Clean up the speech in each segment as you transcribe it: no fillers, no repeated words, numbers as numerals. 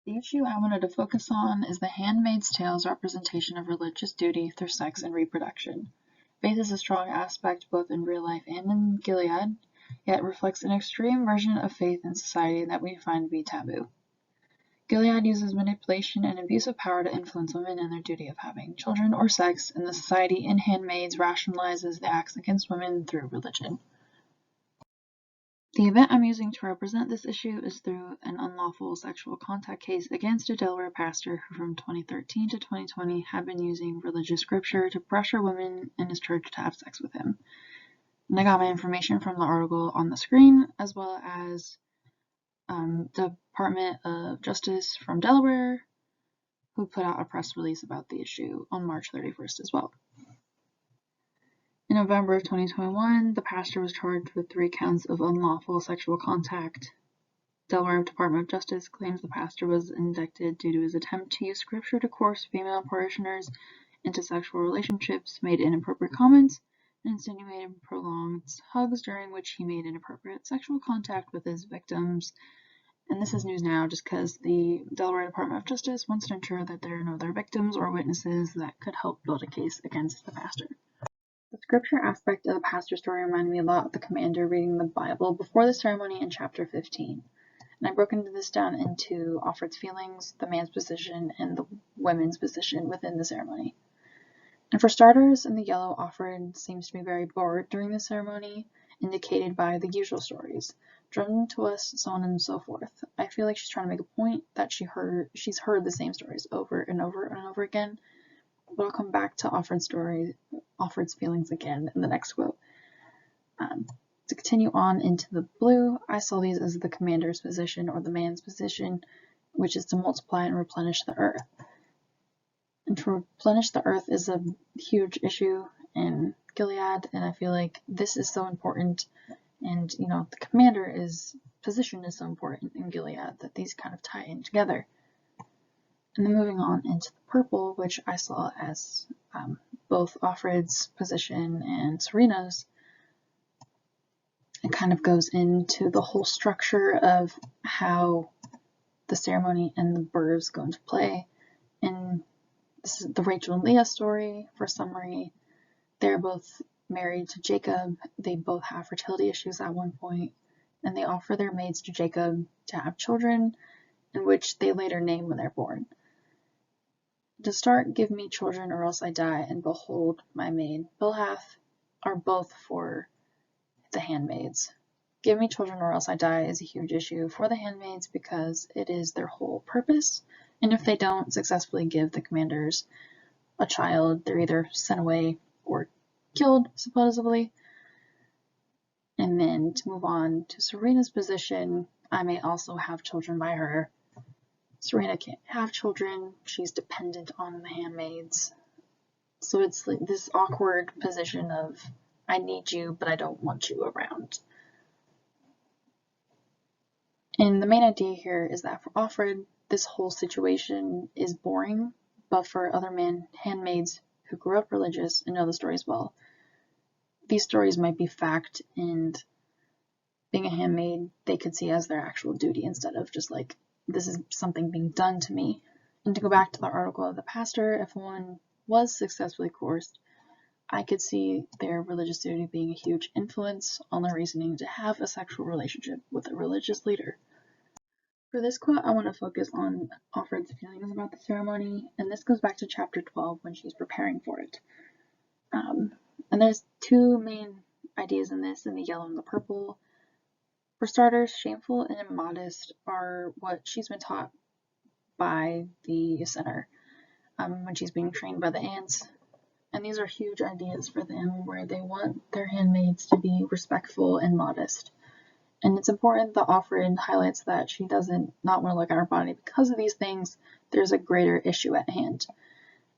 The issue I wanted to focus on is the Handmaid's Tale's representation of religious duty through sex and reproduction. Faith is a strong aspect both in real life and in Gilead, yet reflects an extreme version of faith in society that we find to be taboo. Gilead uses manipulation and abuse of power to influence women in their duty of having children or sex, and the society in Handmaids rationalizes the acts against women through religion. The event I'm using to represent this issue is through an unlawful sexual contact case against a Delaware pastor who from 2013 to 2020 had been using religious scripture to pressure women in his church to have sex with him. And I got my information from the article on the screen, as well as the Department of Justice from Delaware, who put out a press release about the issue on March 31st as well. In November of 2021, the pastor was charged with 3 counts of unlawful sexual contact. Delaware Department of Justice claims the pastor was indicted due to his attempt to use scripture to coerce female parishioners into sexual relationships, made inappropriate comments, and insinuated prolonged hugs during which he made inappropriate sexual contact with his victims. And this is news now just because the Delaware Department of Justice wants to ensure that there are no other victims or witnesses that could help build a case against the pastor. The scripture aspect of the pastor story reminded me a lot of the commander reading the Bible before the ceremony in chapter 15. And I've broken this down into Offred's feelings, the man's position, and the women's position within the ceremony. And for starters, in the yellow, Offred seems to be very bored during the ceremony, indicated by the usual stories, drummed to us, so on and so forth. I feel like she's trying to make a point that she's heard the same stories over and over and over again. But I'll come back to Offred's feelings again in the next quote. To continue on into the blue, I saw these as the commander's position or the man's position, which is to multiply and replenish the earth. And to replenish the earth is a huge issue in Gilead, and I feel like this is so important, and the commander's position is so important in Gilead that these kind of tie in together. And then moving on into the purple, which I saw as both Offred's position and Serena's, it kind of goes into the whole structure of how the ceremony and the births go into play. And this is the Rachel and Leah story. For summary, they're both married to Jacob. They both have fertility issues at one point, and they offer their maids to Jacob to have children, in which they later name when they're born. To start, give me children or else I die, and behold my maid. Bilhath are both for the handmaids. Give me children or else I die is a huge issue for the handmaids because it is their whole purpose, and if they don't successfully give the commanders a child, they're either sent away or killed, supposedly. And then to move on to Serena's position, I may also have children by her. Serena can't have children, she's dependent on the handmaids. So it's like this awkward position of, I need you, but I don't want you around. And the main idea here is that for Offred, this whole situation is boring, but for other handmaids who grew up religious and know the stories well, these stories might be fact, and being a handmaid they could see as their actual duty instead of just like, this is something being done to me. And to go back to the article of the pastor, if one was successfully coerced, I could see their religious duty being a huge influence on their reasoning to have a sexual relationship with a religious leader. For this quote, I want to focus on Offred's feelings about the ceremony, and this goes back to chapter 12 when she's preparing for it. And there's 2 main ideas in this, in the yellow and the purple. For starters, shameful and immodest are what she's been taught by the center when she's being trained by the aunts. And these are huge ideas for them where they want their handmaids to be respectful and modest. And it's important that Offred highlights that she doesn't not want to look at her body because of these things. There's a greater issue at hand.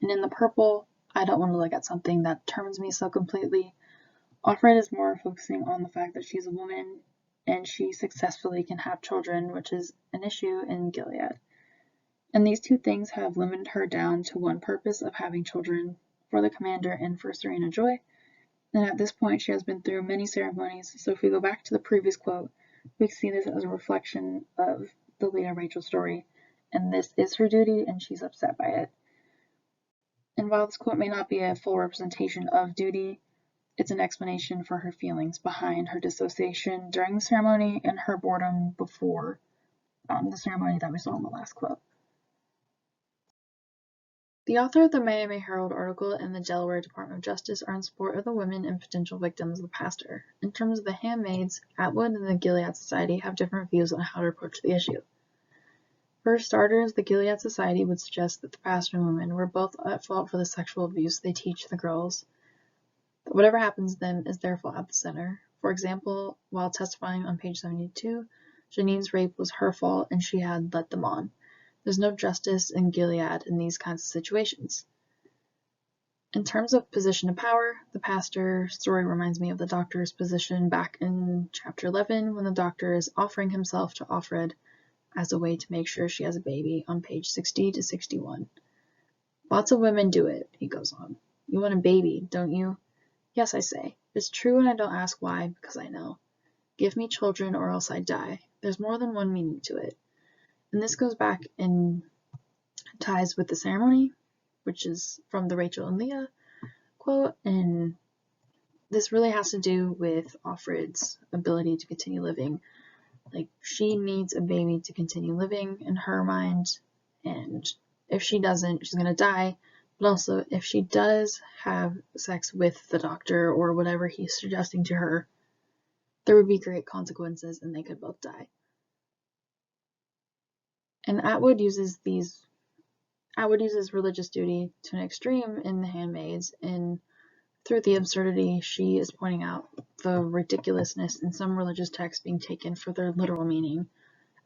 And in the purple, I don't want to look at something that turns me so completely. Offred is more focusing on the fact that she's a woman and she successfully can have children, which is an issue in Gilead. And these 2 things have limited her down to one purpose of having children for the commander and for Serena Joy. And at this point, she has been through many ceremonies, so if we go back to the previous quote, we can see this as a reflection of the Leah Rachel story, and this is her duty, and she's upset by it. And while this quote may not be a full representation of duty, it's an explanation for her feelings behind her dissociation during the ceremony and her boredom before the ceremony that we saw in the last quote. The author of the Miami Herald article and the Delaware Department of Justice are in support of the women and potential victims of the pastor. In terms of the Handmaids, Atwood and the Gilead Society have different views on how to approach the issue. For starters, the Gilead Society would suggest that the pastor and women were both at fault for the sexual abuse they teach the girls. But whatever happens to them is their fault at the center. For example, while testifying on page 72, Janine's rape was her fault and she had led them on. There's no justice in Gilead in these kinds of situations. In terms of position of power, the pastor story reminds me of the doctor's position back in chapter 11 when the doctor is offering himself to Offred as a way to make sure she has a baby on page 60 to 61. Lots of women do it, he goes on. You want a baby, don't you? Yes, I say. It's true and I don't ask why because I know. Give me children or else I die. There's more than one meaning to it. And this goes back and ties with the ceremony, which is from the Rachel and Leah quote, and this really has to do with Offred's ability to continue living. Like, she needs a baby to continue living in her mind, and if she doesn't, she's gonna die. But also, if she does have sex with the doctor or whatever he's suggesting to her, there would be great consequences and they could both die. And Atwood uses religious duty to an extreme in The Handmaids, and through the absurdity, she is pointing out the ridiculousness in some religious texts being taken for their literal meaning,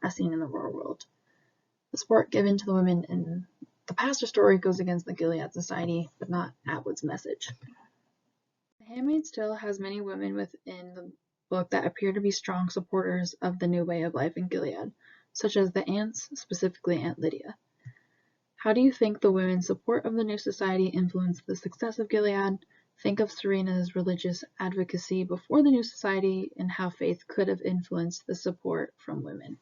as seen in the real world. The support given to the women in the pastor story goes against the Gilead Society, but not Atwood's message. The Handmaid still has many women within the book that appear to be strong supporters of the new way of life in Gilead, such as the aunts, specifically Aunt Lydia. How do you think the women's support of the new society influenced the success of Gilead? Think of Serena's religious advocacy before the new society and how faith could have influenced the support from women.